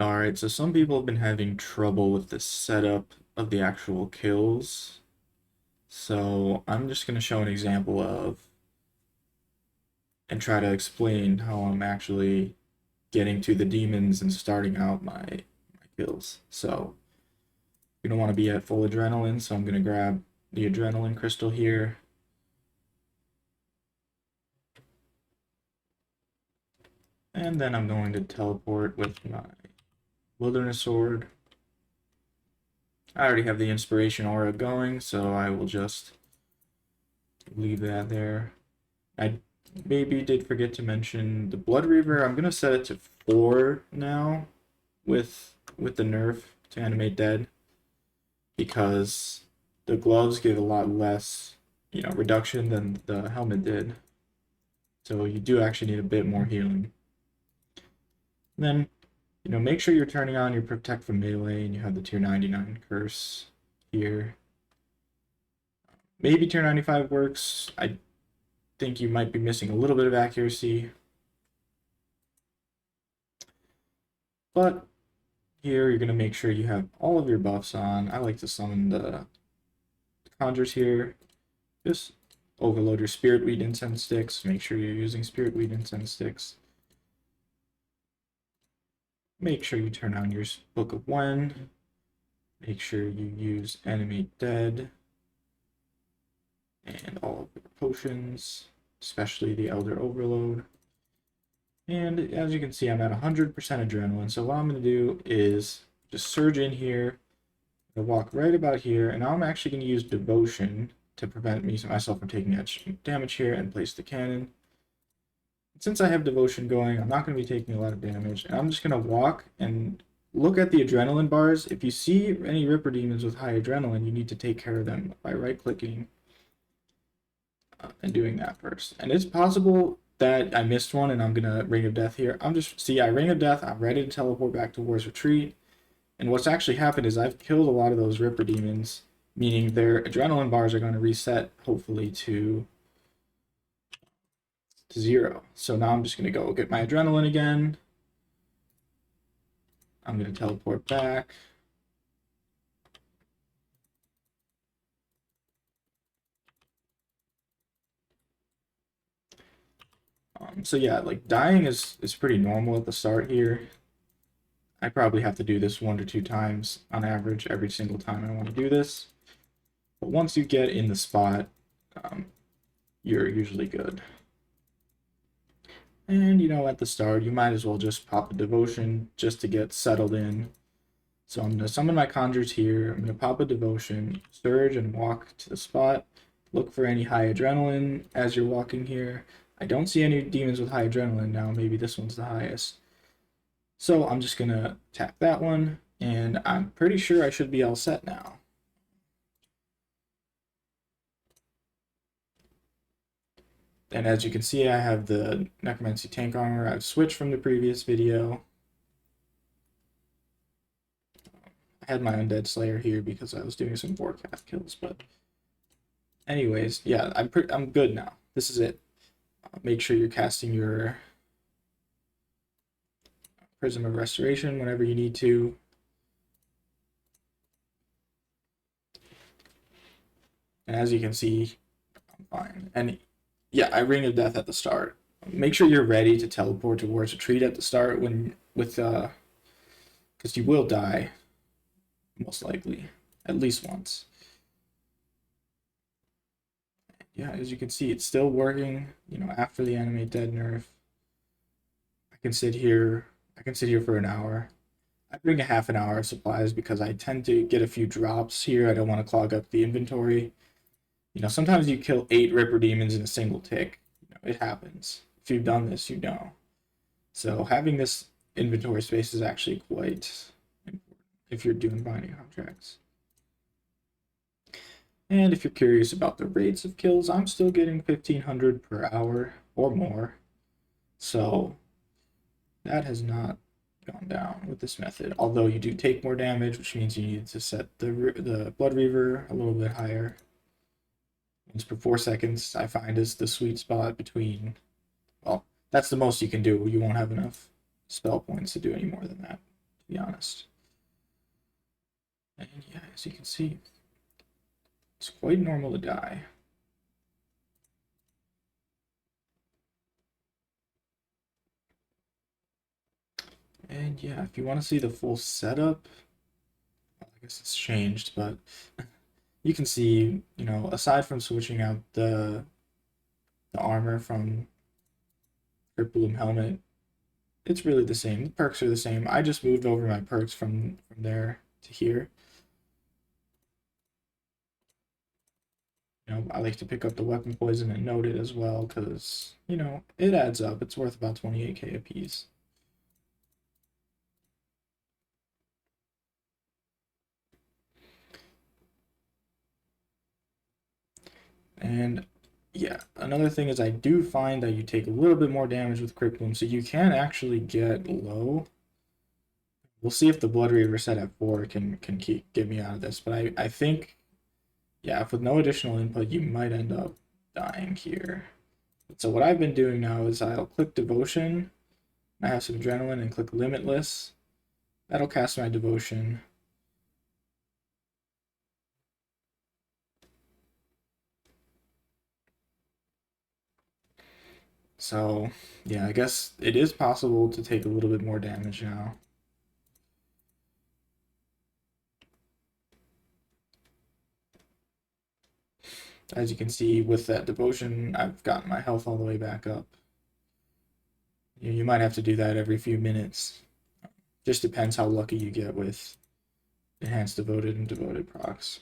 Alright, so some people have been having trouble with the setup of the actual kills. So I'm just going to show an example of and try to explain how I'm actually getting to the demons and starting out my kills. So we don't want to be at full adrenaline, so I'm going to grab the adrenaline crystal here. And then I'm going to teleport with my wilderness sword. I already have the inspiration aura going, so I will just leave that there. I maybe did forget to mention the Blood Reaver. I'm gonna set it to 4 now with the nerf to animate dead because the gloves give a lot less, reduction than the helmet did. So you do actually need a bit more healing. And then, make sure you're turning on your protect from melee and you have the tier 99 curse here. Maybe tier 95 works. I think you might be missing a little bit of accuracy. But here you're going to make sure you have all of your buffs on. I like to summon the conjures here. Just overload your spirit weed incense sticks. Make sure you're using spirit weed incense sticks. Make sure you turn on your Book of When. Make sure you use Animate Dead and all of your potions, especially the Elder Overload. And as you can see, I'm at 100% adrenaline. So what I'm going to do is just surge in here. I walk right about here, and now I'm actually going to use Devotion to prevent myself from taking damage here and place the cannon. Since I have Devotion going, I'm not going to be taking a lot of damage, and I'm just going to walk and look at the adrenaline bars. If you see any Ripper demons with high adrenaline, you need to take care of them by right-clicking and doing that first. And it's possible that I missed one and I'm going to Ring of Death here. I Ring of Death, I'm ready to teleport back to War's Retreat. And what's actually happened is I've killed a lot of those Ripper demons, meaning their adrenaline bars are going to reset, hopefully, to 0. So now I'm just going to go get my adrenaline again. I'm going to teleport back. So yeah, like dying is pretty normal at the start here. I probably have to do this 1 to 2 times on average every single time I want to do this. But once you get in the spot, you're usually good. And at the start, you might as well just pop a devotion just to get settled in. So I'm going to summon my conjures here. I'm going to pop a devotion, surge, and walk to the spot. Look for any high adrenaline as you're walking here. I don't see any demons with high adrenaline now. Maybe this one's the highest. So I'm just going to attack that one, and I'm pretty sure I should be all set now. And as you can see, I have the Necromancy tank armor. I've switched from the previous video. I had my Undead Slayer here because I was doing some Warcath kills, but anyways, yeah, I'm good now. This is it. Make sure you're casting your Prism of Restoration whenever you need to. And as you can see, I'm fine. And yeah, I Ring of Death at the start. Make sure you're ready to teleport towards Retreat at the start because you will die, most likely, at least once. Yeah, as you can see, it's still working, after the Animate Dead nerf. I can sit here for an hour. I bring a half an hour of supplies because I tend to get a few drops here. I don't want to clog up the inventory. Sometimes you kill 8 Ripper demons in a single tick. It happens. If you've done this, you know. So having this inventory space is actually quite important if you're doing binding contracts. And if you're curious about the rates of kills, I'm still getting 1500 per hour or more. So that has not gone down with this method, although you do take more damage, which means you need to set the Blood Reaver a little bit higher. Once per 4 seconds, I find is the sweet spot between, well, that's the most you can do. You won't have enough spell points to do any more than that. be honest. And yeah, as you can see, it's quite normal to die. And yeah, if you want to see the full setup, I guess it's changed, but you can see, you know, aside from switching out the armor from Crypt Bloom helmet, it's really the same. The perks are the same. I just moved over my perks from there to here. You know, I like to pick up the weapon poison and note it as well because, you know, it adds up. It's worth about 28k a piece. And yeah, another thing is I do find that you take a little bit more damage with Crypt Bloom, so you can actually get low. We'll see if the Blood Reaver set at 4 can get me out of this, but I think, yeah, if with no additional input, you might end up dying here. So what I've been doing now is I'll click Devotion, I have some Adrenaline, and click Limitless. That'll cast my Devotion. So, yeah, I guess it is possible to take a little bit more damage now. As you can see, with that Devotion, I've gotten my health all the way back up. You might have to do that every few minutes. Just depends how lucky you get with Enhanced Devoted and Devoted procs.